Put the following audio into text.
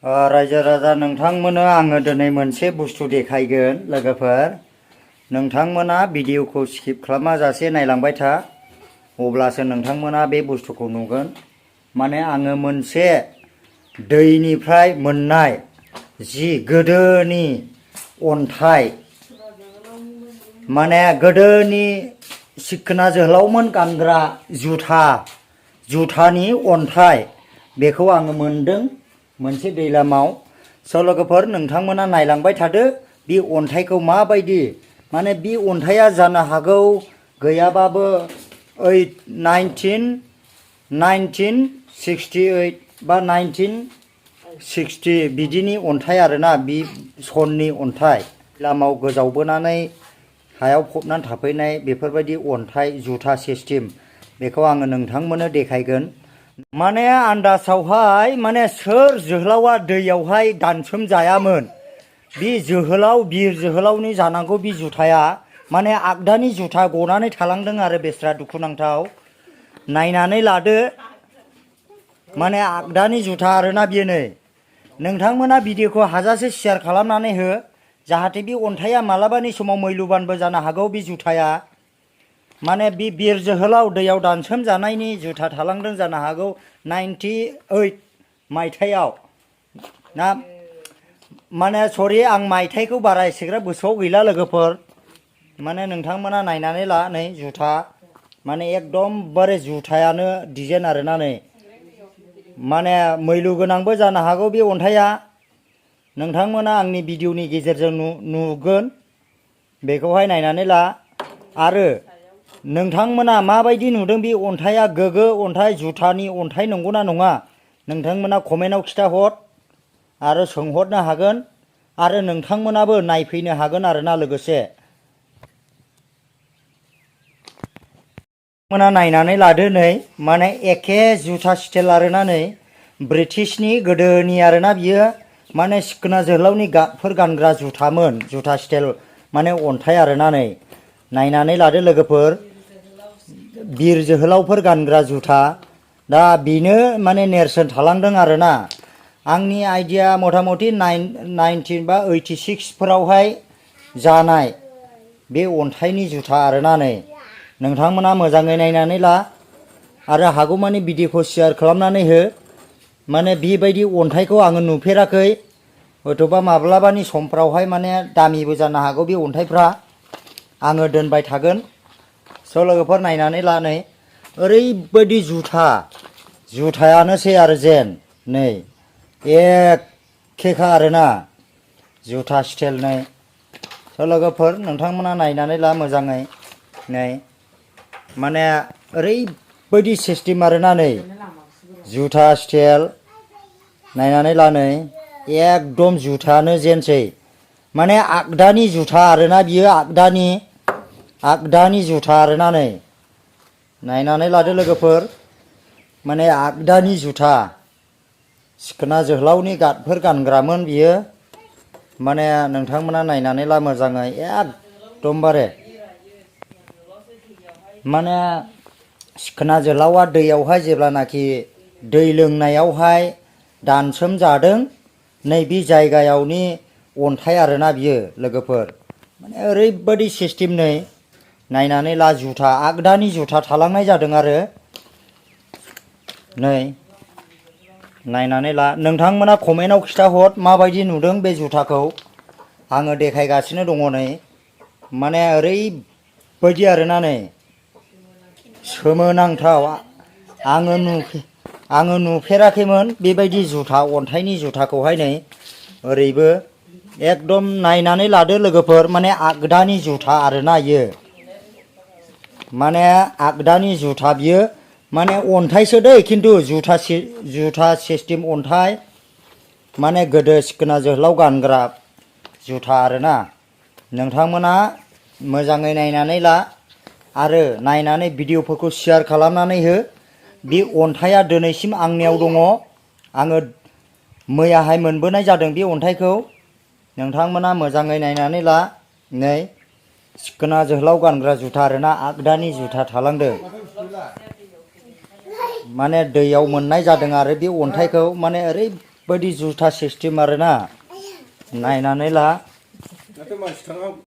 रायजो राजा नोंथांमोननो आङो दिनै मोनसे बुस्थु देखायगोन लोगोफोर नोंथांमोना भिडिअखौ स्किप खालामाजासे नायलांबाय था अब्लासो नोंथांमोना बे बुस्थुखौ नुगोन माने आङो मोनसे दैनिफ्राय मोननाय जि गोदोनि अन्थाइ माने गोदोनि सिखोना जोहोलावमोन गानग्रा जुथानि अन्थाइ बेखौ आङो मोनदों मोनसे दैलामाव लोगोफोर नोंथांमोना नायलांबाय थादो बे अन्थाइखौ माबायदि माने बे अन्थाइया जानो हागौ गैयाबाबो 1968 बा 1960 बिदिनि अन्थाइ आरोना बे सननि अन्थाइ लामाव गोजावबोनानै हायाव फबनानै थाफैनाय बेफोरबायदि अन्थाइ जुथा सिस्टेम बेखौ आङो नोंथांमोननो देखायगोन माने आन्दासावहाय माने सोर जोहोलावा दैयावहाय दानसोम जायामोन बे जोहोलाव बिर जोहोलावनि जानांगौ बे जुथाया माने आगदानि जुथा गनानै थालांदों आरो बेस्रा दुखुनांथाव नायनानै लादो माने आगदानि जुथा आरोना बियो नै नोंथांमोना भिडिअखौ हाजासे शेयार खालामनानै हो जाहाथे बे अन्थाइया मालाबानि समाव मैलुबानबो जानो हागौ बे जुथाया माने बे बिर जोहोलाव दैयाव दानसोम जानायनि जुथा थालांदों जानो हागौ 98 मायथाइयाव ना माने सरि आं मायथाइखौ बारा एसेग्राब गोसोआव गैला लोगोफोर माने नोंथांमोना नायनानै ला नै जुथा माने एकदमबारे जुथायानो डिजाइन आरोना नै माने मैलु गोनांबो जानो हागौ बे अन्थाइया नोंथांमोना आंनि भिडिअनि गेजेरजों नुगोन बेखौहाय नायनानै ला आरो नोंथांमोना माबायदि नुदों बे अन्थाइया गोगो अन्थाइ जुथानि अन्थाइ नंगौना नङा नोंथांमोना कमेन्टआव खिथाहर आरो सोंहरनो हागोन आरो नोंथांमोनाबो नायफैनो हागोन आरोना लोगोसे मोना नायनानै लादो नै माने एखे जुथा स्टाइल आरोना नै ब्रिटिशनि गोदोनि आरोना बियो माने सिखोना जोहोलावनि गादफोर गानग्रा जुथामोन जुथा स्टाइल माने अन्थाइ आरोना नै नायनानै लादो लोगोफोर बिर जोहोलावफोर गानग्रा जुथा दा बेनो माने नेरसोन थालांदों आरोना आंनि आइडिया मथा मथि 19 बा 86 फोरावहाय जानाय बे अन्थाइनि जुथा आरोना नै नोंथांमोना मोजाङै नायनानै ला आरो हागौमानि भिडिअखौ शेयार खालामनानै हो माने बेबायदि अन्थाइखौ आङो नुफेराखै हयथ'बा माब्लाबानि समफ्रावहाय माने दामिबो जानो हागौ बे अन्थाइफ्रा आङो दोनबाय थागोन लोगोफोर नायनानै ला नै ओरैबायदि जुथायानोसै आरो जेन नै एखेखा आरोना जुथा स्टाइल नै लोगोफोर नोंथांमोना नायनानै ला मोजाङै नै माने ओरैबायदि सिस्टेम आरोना नै जुथा स्टाइल नायनानै ला नै एकदम जुथायानो जेनसै माने आगदानि जुथा आरोना बियो आगदानि जुथा आरोना नै नायनानै लादो लोगोफोर माने आगदानि जुथा सिखोना जोहोलावनि गादफोर गानग्रामोन बियो माने नोंथांमोना नायनानै ला मोजाङै एकदमबारे माने सिखोना जोहोलावा दैयावहाय जेब्लानाखि दै लोंनायावहाय दानसोम जादों नैबे जायगायावनि अन्थाइ आरोना बियो लोगोफोर माने ओरैबायदि सिस्टेम नै नायनानै ला जुथा आगदानि जुथा थालांनाय जादों आरो नै नायनानै ला नोंथांमोना कमेन्टआव खिथाहर माबायदि नुदों बे जुथाखौ आङो देखायगासिनो दङ नै माने ओरैबायदि आरोना नै सोमोनांथाव आङो नुफेराखैमोन बेबायदि जुथा अन्थाइनि जुथाखौहाय नै ओरैबो एकदम नायनानै लादो लोगोफोर माने आगदानि जुथा आरोना इयो माने आगदानि जुथा बियो माने अन्थाइसो दै खिन्थु जुथा सिस्टेम अन्थाइ माने गोदो सिखोना जोहोलाव गानग्रा जुथा आरोना नोंथांमोना मोजाङै नायनानै ला आरो नायनानै भिडिअफोरखौ शेयार खालामनानै हो बे अन्थाइया दिनैसिम आंनियाव दङ आङो मैयाहाय मोनबोनाय जादों बे अन्थाइखौ नोंथांमोना मोजाङै नायनानै ला नै सिखोना जोहोलाव गानग्रा जुथा आरोना आगदानि जुथा थालांदों माने दैयाव मोननाय जादों आरो बे अन्थाइखौ माने ओरै बायदि जुथा सिस्टेम आरोना नायनानै ला